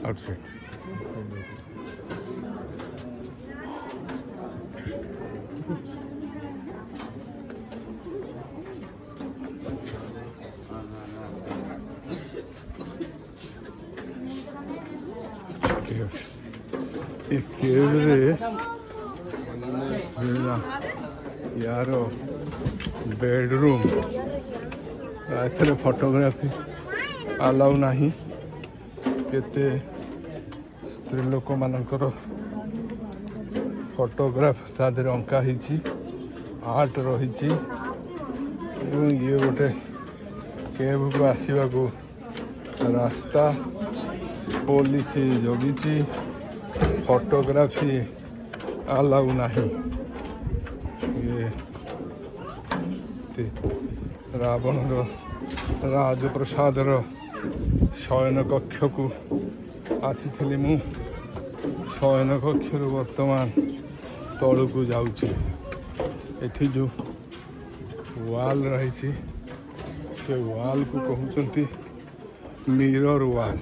outside. यार bedroom एथे photography allow नहीं केते स्त्री लोक मानकर फोटोग्राफ तादर अंका ही आर्ट रही ये गोटे केव को आसवा को रास्ता पुलिस जगी फोटोग्राफी अलाउ नहीं ये रावण राजप्रसाद शयन कक्ष को आसी मु शयन कक्ष वर्तमान तलू को जाऊँगी एठी जो वाल रही से वाल को कहते मिरर वाल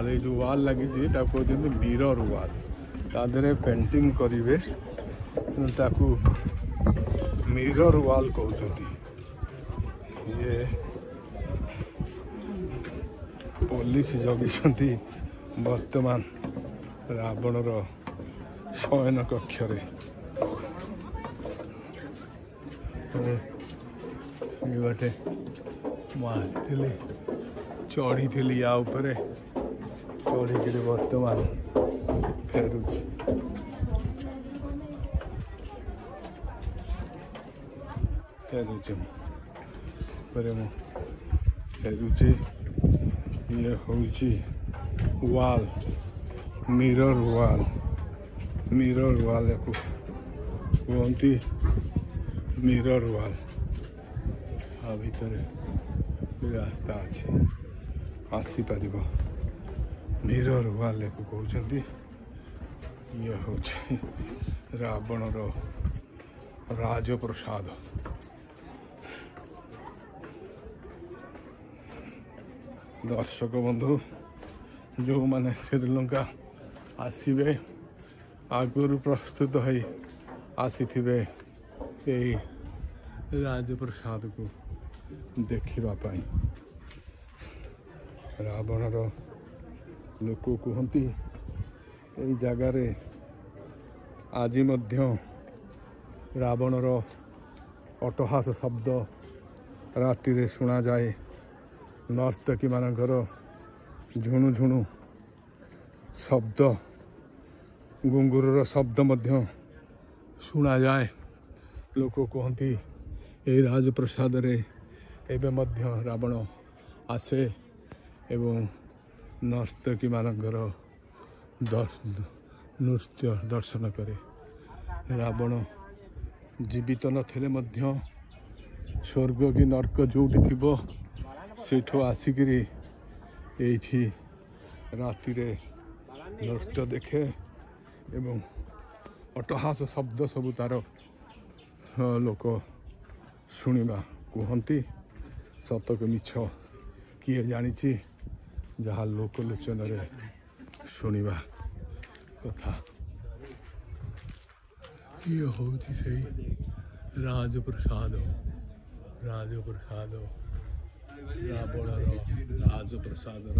ये जो वाल लगी कहते मिरर वाल तादरे पेंटिंग करेंगे ताकू मिरर वाल कहते ये पुलिस जगी वर्तमान रावणर शयन कक्ष गोटे मुझे चढ़ी या चढ़ी वर्तमान फेरुची फेरुची ये हूँ वाल मिरर वाल को कहती मिरर वाल आ भितर रास्ता अच्छे आसीपर मिरर वाल को कहते ये हूँ रावणर राजप्रसाद दर्शक बंधु जो माने श्रीलंका आसवे आगुरी प्रस्तुत है आसी राजप्रसाद को देखापी रावणर लोक कहती यही जगार आज रावणर अट्टहास शब्द राति शुणा जाए नर्तकी मानकर झुणु झुणु शब्द घुंगुर शब्द शुणा जाए लोक कहती ये राजप्रसाद रे एवं रावण आसे एवं नर्तकी मानकर नृत्य दर्शन करे रावण जीवित नथिले स्वर्ग कि नर्क जोटी थी सेठो आसिकी ये राति नृत्य देखे एवं अट्टहास शब्द सबू तार लोक शुणा कहती सतक मिछ किए जानी जहाँ लोकलोचन शुणा कथा ये हूँ से राजप्रसाद रावणर राजप्रसादर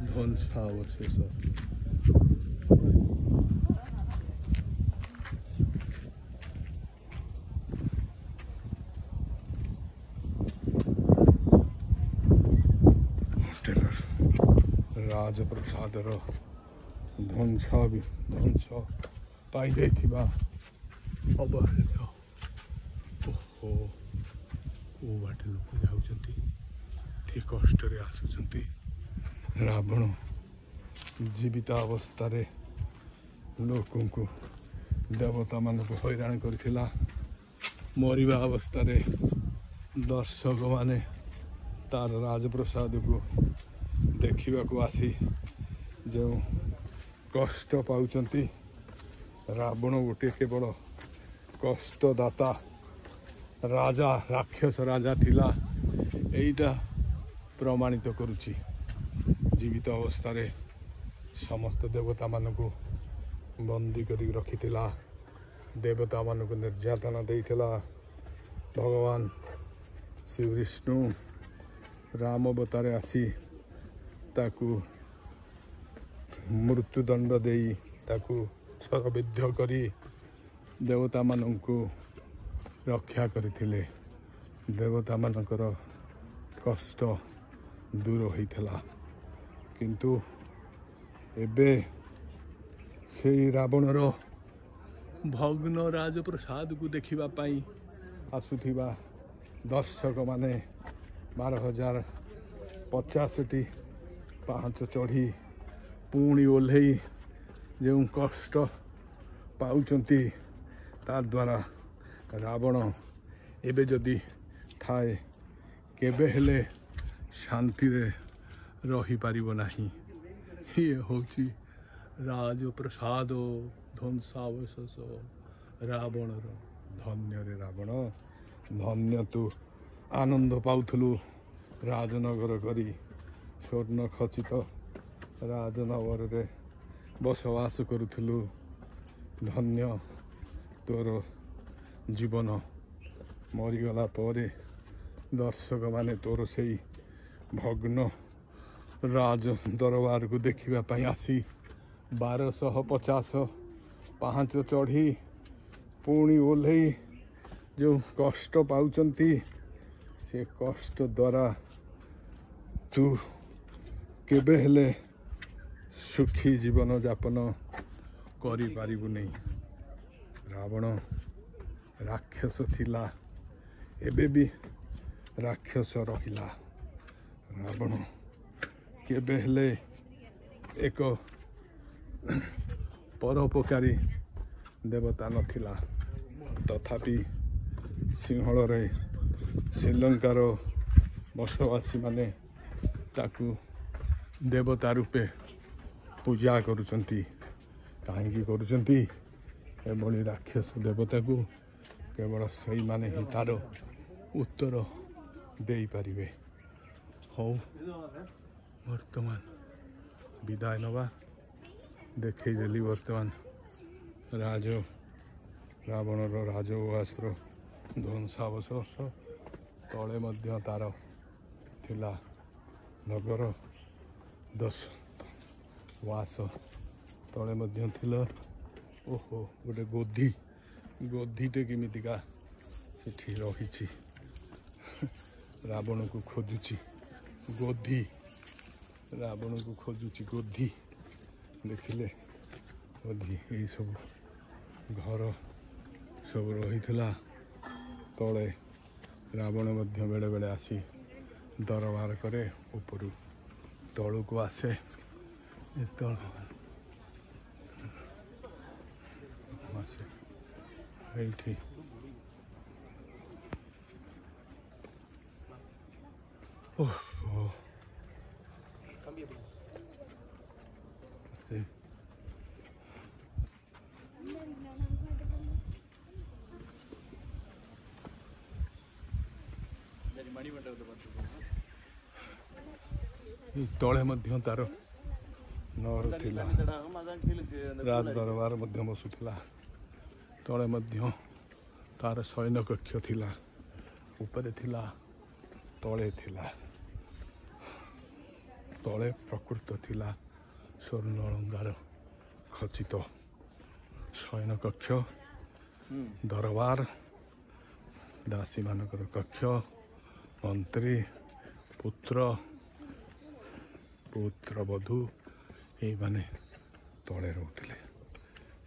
ध्वंसावशेष राजप्रसादर ध्वंस पाई जाइथिबा अवशेष ओहो को बाटे लोक जाउछंती थी कष्ट आसुचंती रावण जीवित अवस्था लोक देवता मान हैरान करथिला मरिबा अवस्था दर्शक माने तार राजप्रसाद को देखा आसी जो कष्ट पाउचंती रावण गोटे केवल कष्टदाता राजा राक्षस राजा थिला एटा प्रमाणित करुची जीवित अवस्था समस्त देवता मानकु बंदी करी रखिथिला देवता मानकु निर्यातना देइथिला भगवान श्री विष्णु राम अवतारे आसी ताकू मृत्युदंड देई ताकू शरविद्ध करी देवता मानकु रक्षा करथिले देवता मानकर कष्ट दूर होइथिला किंतु एबे से रावणर भग्न राजप्रसाद को देखिबा पाई आसुथिबा दर्शक माने 12,050 पांच चढ़ी पुणी ओल्हई जो कष्ट पाउचंती ता द्वारा रावण एबे जदि थाए केबे हेले शांति रे रही पारिबो नाही ये होची राजप्रसाद ध्वंसावशेष रावणर धन्य रे रावण धन्य तू आनंद पाउथलु राजनगर करी स्वर्ण खचित राजनगर रे बसवास करुथलु धन्य तोर जीवन मरीगला परे दर्शक माने तोर से भग्न राज दरबार को देखिबा पाई आसी 1250 पांच चढ़ी पुणी ओल्हई जो कष्ट पाउचंती से कष्ट द्वारा तू केबे हेले सुखी जीवन यापन करि पारिबु नहीं रावण राक्षस थिला एबे भी राक्षस रहिला रावण केबे हेले एक परोपकारी देवता नथिला तथापि सिंहल रे श्रीलंकार बसवासी माने ताकू देवता रूपे पूजा करुचंती कहीं करुचंती एभली राक्षस देवता को केवल सही माने ही तार उत्तर दे पारिबे हौ वर्तमान विदाय नवा देखई देली वर्तमान रावणर राजउवासर ध्वंसावशेष तले मध्य तार थिला नगर 10 वास तले मध्य थिला ओहो गोटे गोधीटे केमितिका सेठी रहिछि रावण को खोजुची गोधी रावण को खोजुची गोधी देखिले गोधी यही सब घर सब रही तले रावण मध्य बेले बेले आसी दरबार करे उपरू तलू को आसे एठी तले मध्य तार नर थिला राज दरबार मध्य बसुथिला तले मध्य तार शयन कक्ष थिला ऊपर थिला तले थिला तले प्रकृत थिला स्वर्ण अलंकार खचित शयन कक्ष दरबार दासी मानकर कक्ष मंत्री पुत्र पुत्रवधू ये माने तले रोते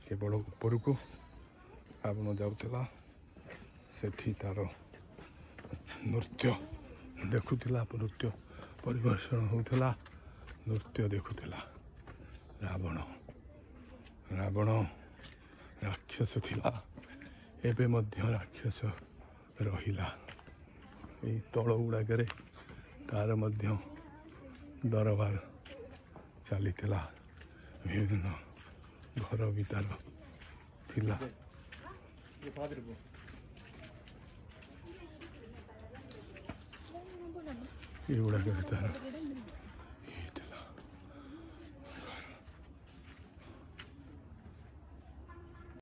केवल ऊपर को रावण जाऊला सेठी तार नृत्य देखुला नृत्य परिवेषण होता नृत्य देखुला रावण रावण राक्षस थिला एबे मध्य राक्षस रहिला ए तल गुड़ाक तार मध्य दरबार चली विभिन्न घर भी तार थिला ये गुड़ाक तार